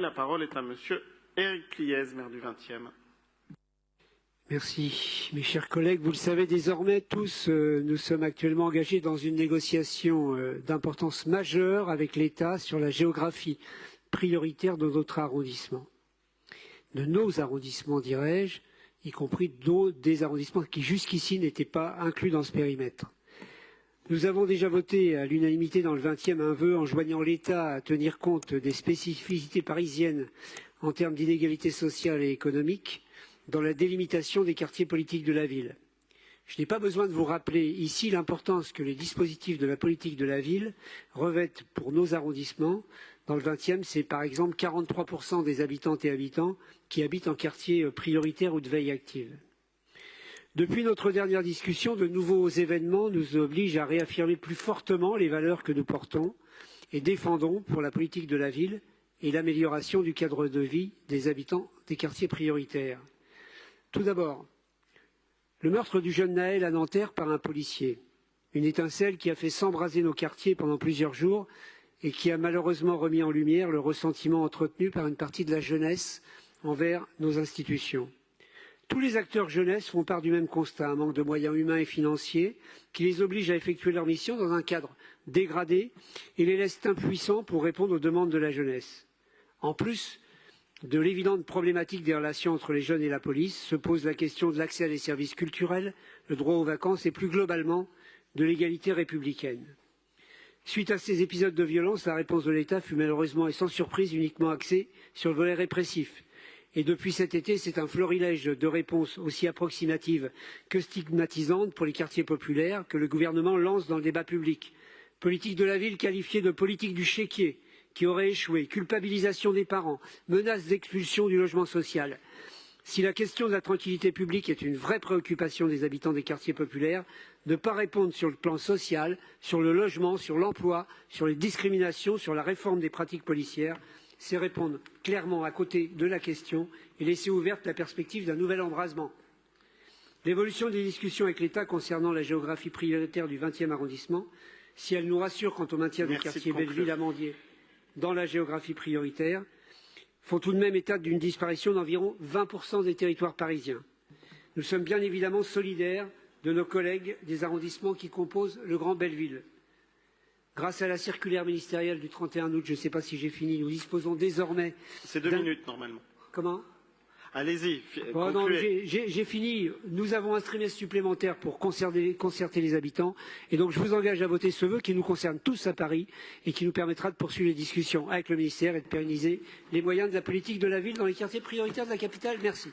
La parole est à Monsieur Éric Liez, maire du 20e. Merci. Mes chers collègues, vous le savez désormais tous, nous sommes actuellement engagés dans une négociation d'importance majeure avec l'État sur la géographie prioritaire de notre arrondissement. De nos arrondissements, dirais-je, y compris des arrondissements qui jusqu'ici n'étaient pas inclus dans ce périmètre. Nous avons déjà voté à l'unanimité dans le 20e un vœu enjoignant l'État à tenir compte des spécificités parisiennes en termes d'inégalité sociale et économique dans la délimitation des quartiers politiques de la ville. Je n'ai pas besoin de vous rappeler ici l'importance que les dispositifs de la politique de la ville revêtent pour nos arrondissements. Dans le 20e, c'est par exemple 43% des habitantes et habitants qui habitent en quartier prioritaire ou de veille active. Depuis notre dernière discussion, de nouveaux événements nous obligent à réaffirmer plus fortement les valeurs que nous portons et défendons pour la politique de la ville et l'amélioration du cadre de vie des habitants des quartiers prioritaires. Tout d'abord, le meurtre du jeune Naël à Nanterre par un policier, une étincelle qui a fait s'embraser nos quartiers pendant plusieurs jours et qui a malheureusement remis en lumière le ressentiment entretenu par une partie de la jeunesse envers nos institutions. Tous les acteurs jeunesse font part du même constat, un manque de moyens humains et financiers qui les oblige à effectuer leur mission dans un cadre dégradé et les laisse impuissants pour répondre aux demandes de la jeunesse. En plus de l'évidente problématique des relations entre les jeunes et la police, se pose la question de l'accès à des services culturels, le droit aux vacances et plus globalement de l'égalité républicaine. Suite à ces épisodes de violence, la réponse de l'État fut malheureusement et sans surprise uniquement axée sur le volet répressif. Et depuis cet été, c'est un florilège de réponses aussi approximatives que stigmatisantes pour les quartiers populaires que le gouvernement lance dans le débat public. Politique de la ville qualifiée de politique du chéquier, qui aurait échoué, culpabilisation des parents, menace d'expulsion du logement social. Si la question de la tranquillité publique est une vraie préoccupation des habitants des quartiers populaires, ne pas répondre sur le plan social, sur le logement, sur l'emploi, sur les discriminations, sur la réforme des pratiques policières, c'est répondre clairement à côté de la question et laisser ouverte la perspective d'un nouvel embrasement. L'évolution des discussions avec l'État concernant la géographie prioritaire du 20e arrondissement, si elle nous rassure quant au maintien du quartier Belleville-Amandier dans la géographie prioritaire, font tout de même état d'une disparition d'environ 20% des territoires parisiens. Nous sommes bien évidemment solidaires de nos collègues des arrondissements qui composent le Grand Belleville. Grâce à la circulaire ministérielle du 31 août, je ne sais pas si j'ai fini, nous disposons désormais... C'est 2 minutes normalement. Comment? Allez-y, bon, non, j'ai fini. Nous avons un trimestre supplémentaire pour concerter les habitants. Et donc je vous engage à voter ce vœu qui nous concerne tous à Paris et qui nous permettra de poursuivre les discussions avec le ministère et de pérenniser les moyens de la politique de la ville dans les quartiers prioritaires de la capitale. Merci.